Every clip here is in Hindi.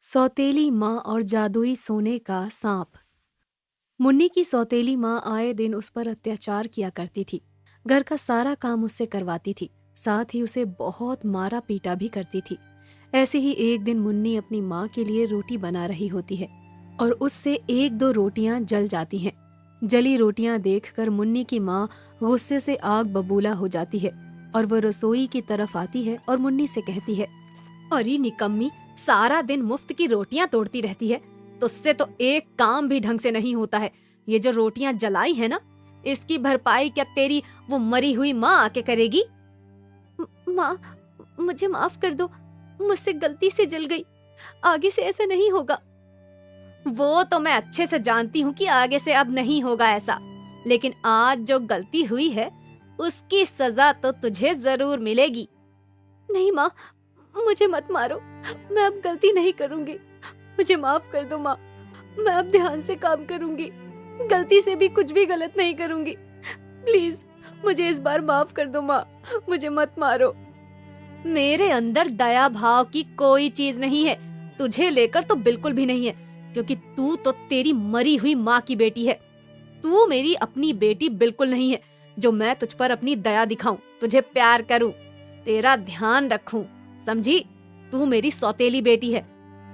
सौतेली माँ और जादुई सोने का सांप। मुन्नी की सौतेली माँ आए दिन उस पर अत्याचार किया करती थी। घर का सारा काम उससे करवाती थी, साथ ही उसे बहुत मारा पीटा भी करती थी। ऐसे ही एक दिन मुन्नी अपनी माँ के लिए रोटी बना रही होती है और उससे एक दो रोटियां जल जाती हैं। जली रोटियां देखकर मुन्नी की माँ गुस्से से आग बबूला हो जाती है और वह रसोई की तरफ आती है और मुन्नी से कहती है, अरे निकम्मी, सारा दिन मुफ्त की रोटियां तोड़ती रहती है। तुझसे तो एक काम भी ढंग से नहीं होता है। ये जो रोटियां जलाई है ना, इसकी भरपाई क्या तेरी वो मरी हुई माँ आके करेगी? माँ, मुझे माफ कर दो, मुझसे गलती से जल गई। आगे से ऐसा नहीं होगा। वो तो मैं अच्छे से जानती हूँ कि आगे से अब नहीं होगा ऐसा, लेकिन आज जो गलती हुई है उसकी सजा तो तुझे जरूर मिलेगी। नहीं माँ, मुझे मत मारो, मैं अब गलती नहीं करूंगी। मुझे माफ कर दो माँ, मैं अब ध्यान से काम करूंगी, गलती से भी कुछ भी गलत नहीं करूंगी। प्लीज मुझे इस बार माफ कर दो माँ, मुझे मत मारो। मेरे अंदर दया भाव की कोई चीज नहीं है, तुझे लेकर तो बिल्कुल भी नहीं है, क्योंकि तू तो तेरी मरी हुई माँ की बेटी है। तू मेरी अपनी बेटी बिल्कुल नहीं है, जो मैं तुझ पर अपनी दया दिखाऊं, तुझे प्यार करूं, तेरा ध्यान रखूं, समझी? तू मेरी सौतेली बेटी है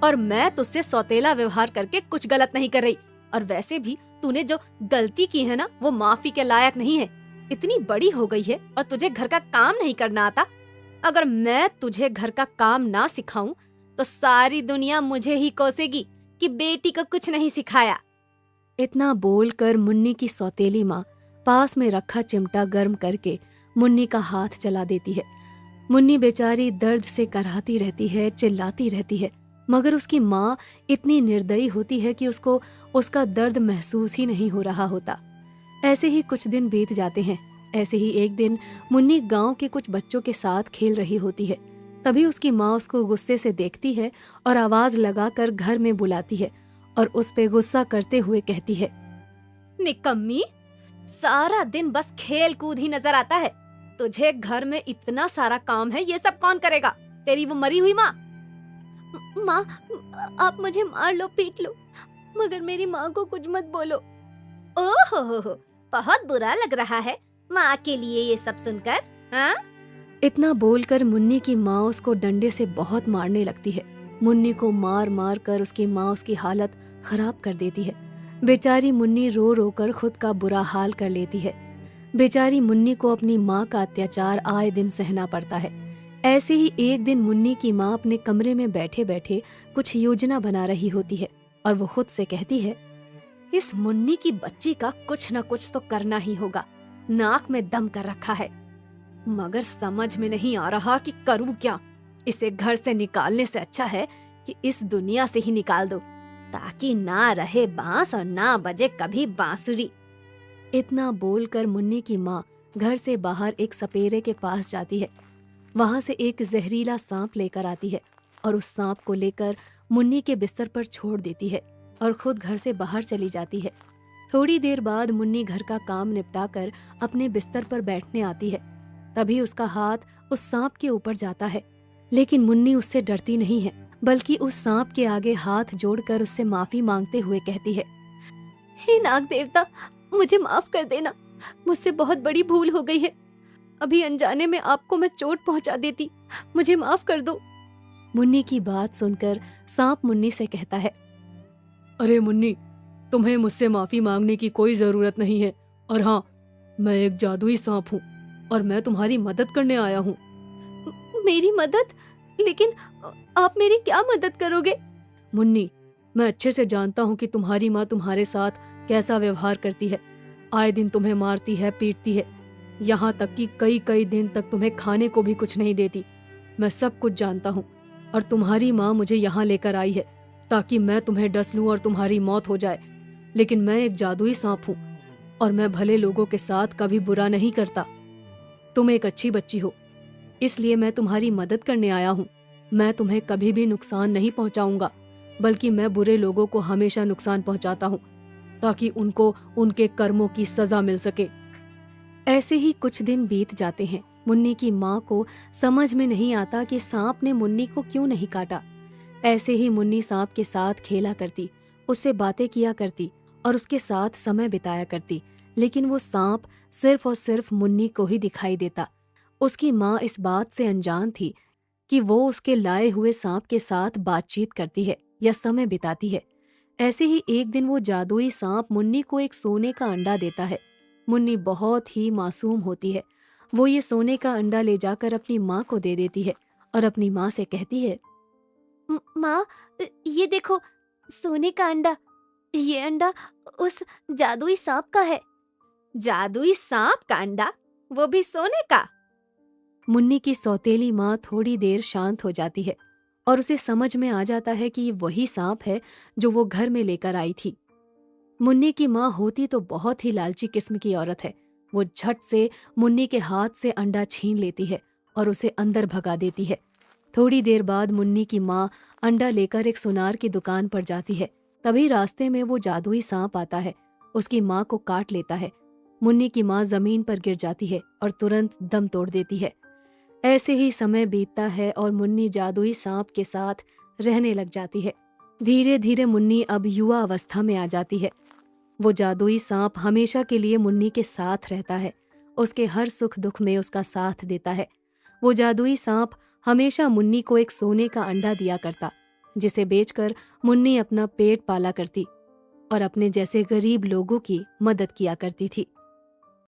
और मैं तुझसे सौतेला व्यवहार करके कुछ गलत नहीं कर रही। और वैसे भी तूने जो गलती की है ना, वो माफी के लायक नहीं है। इतनी बड़ी हो गई है और तुझे घर का काम नहीं करना आता। अगर मैं तुझे घर का काम ना सिखाऊं तो सारी दुनिया मुझे ही कोसेगी कि बेटी को कुछ नहीं सिखाया। इतना बोलकर मुन्नी की सौतेली माँ पास में रखा चिमटा गर्म करके मुन्नी का हाथ जला देती है। मुन्नी बेचारी दर्द से कराहती रहती है, चिल्लाती रहती है, मगर उसकी माँ इतनी निर्दयी होती है कि उसको उसका दर्द महसूस ही नहीं हो रहा होता। ऐसे ही कुछ दिन बीत जाते हैं। ऐसे ही एक दिन मुन्नी गांव के कुछ बच्चों के साथ खेल रही होती है। तभी उसकी माँ उसको गुस्से से देखती है और आवाज लगाकर घर में बुलाती है और उस पे गुस्सा करते हुए कहती है, निकम्मी, सारा दिन बस खेल कूद ही नजर आता है। तुझे घर में इतना सारा काम है, ये सब कौन करेगा? तेरी वो मरी हुई माँ। माँ, आप मुझे मार लो, पीट लो, मगर मेरी माँ को कुछ मत बोलो। ओहो, बहुत बुरा लग रहा है माँ के लिए ये सब सुनकर, हाँ? इतना बोलकर मुन्नी की माँ उसको डंडे से बहुत मारने लगती है। मुन्नी को मार मार कर उसकी माँ उसकी हालत खराब कर देती है। बेचारी मुन्नी रो रो कर खुद का बुरा हाल कर लेती है। बेचारी मुन्नी को अपनी माँ का अत्याचार आए दिन सहना पड़ता है। ऐसे ही एक दिन मुन्नी की माँ अपने कमरे में बैठे बैठे कुछ योजना बना रही होती है और वो खुद से कहती है, इस मुन्नी की बच्ची का कुछ न कुछ तो करना ही होगा। नाक में दम कर रखा है, मगर समझ में नहीं आ रहा कि करूं क्या। इसे घर से निकालने से अच्छा है कि इस दुनिया से ही निकाल दो, ताकि ना रहे बांस और ना बजे कभी बांसुरी। इतना बोलकर मुन्नी की माँ घर से बाहर एक सपेरे के पास जाती है। वहां से एक जहरीला सांप लेकर आती है और उस सांप को लेकर मुन्नी के बिस्तर पर छोड़ देती है और खुद घर से बाहर चली जाती है। थोड़ी देर बाद मुन्नी घर का काम निपटाकर अपने बिस्तर पर बैठने आती है। तभी उसका हाथ उस सांप के ऊपर जाता है, लेकिन मुन्नी उससे डरती नहीं है, बल्कि उस सांप के आगे हाथ जोड़कर उससे माफी मांगते हुए कहती है, हे नाग देवता, मुझे माफ कर देना, मुझसे बहुत बड़ी भूल हो गई है। अभी अनजाने में आपको मैं चोट पहुंचा देती, मुझे माफ कर दो। मुन्नी की बात सुनकर सांप मुन्नी से कहता है, अरे मुन्नी, तुम्हें मुझसे माफी मांगने की कोई जरूरत नहीं है। और हाँ, मैं एक जादुई सांप हूँ और मैं तुम्हारी मदद करने आया हूँ। मेरी मदद? लेकिन आप मेरी क्या मदद करोगे? मुन्नी, मैं अच्छे से जानता हूँ कि तुम्हारी माँ तुम्हारे साथ कैसा व्यवहार करती है। आए दिन तुम्हें मारती है, पीटती है, यहाँ तक कि कई कई दिन तक तुम्हें खाने को भी कुछ नहीं देती। मैं सब कुछ जानता हूँ और तुम्हारी माँ मुझे यहाँ लेकर आई है ताकि मैं तुम्हें डस लूं और तुम्हारी मौत हो जाए। लेकिन मैं एक जादुई सांप हूँ और मैं भले लोगों के साथ कभी बुरा नहीं करता। तुम एक अच्छी बच्ची हो, इसलिए मैं तुम्हारी मदद करने आया हूँ। मैं तुम्हें कभी भी नुकसान नहीं पहुँचाऊंगा, बल्कि मैं बुरे लोगों को हमेशा नुकसान पहुँचाता हूँ ताकि उनको उनके कर्मों की सजा मिल सके। ऐसे ही कुछ दिन बीत जाते हैं। मुन्नी की माँ को समझ में नहीं आता कि सांप ने मुन्नी को क्यों नहीं काटा। ऐसे ही मुन्नी सांप के साथ खेला करती, उससे बातें किया करती और उसके साथ समय बिताया करती। लेकिन वो सांप सिर्फ और सिर्फ मुन्नी को ही दिखाई देता। उसकी माँ इस बात से अनजान थी कि वो उसके लाए हुए सांप के साथ बातचीत करती है या समय बिताती है। ऐसे ही एक दिन वो जादुई सांप मुन्नी को एक सोने का अंडा देता है। मुन्नी बहुत ही मासूम होती है। वो ये सोने का अंडा ले जाकर अपनी माँ को दे देती है और अपनी माँ से कहती है, माँ, ये देखो, सोने का अंडा। ये अंडा उस जादुई सांप का है। जादुई सांप का अंडा, वो भी सोने का? मुन्नी की सौतेली माँ थोड़ी देर शांत हो जाती है और उसे समझ में आ जाता है कि ये वही सांप है जो वो घर में लेकर आई थी। मुन्नी की माँ होती तो बहुत ही लालची किस्म की औरत है। वो झट से मुन्नी के हाथ से अंडा छीन लेती है और उसे अंदर भगा देती है। थोड़ी देर बाद मुन्नी की माँ अंडा लेकर एक सुनार की दुकान पर जाती है। तभी रास्ते में वो जादुई सांप आता है, उसकी माँ को काट लेता है। मुन्नी की माँ जमीन पर गिर जाती है और तुरंत दम तोड़ देती है। ऐसे ही समय बीतता है और मुन्नी जादुई सांप के साथ रहने लग जाती है। धीरे धीरे मुन्नी अब युवा अवस्था में आ जाती है। वो जादुई सांप हमेशा के लिए मुन्नी के साथ रहता है, उसके हर सुख दुख में उसका साथ देता है। वो जादुई सांप हमेशा मुन्नी को एक सोने का अंडा दिया करता, जिसे बेचकर मुन्नी अपना पेट पाला करती और अपने जैसे गरीब लोगों की मदद किया करती थी।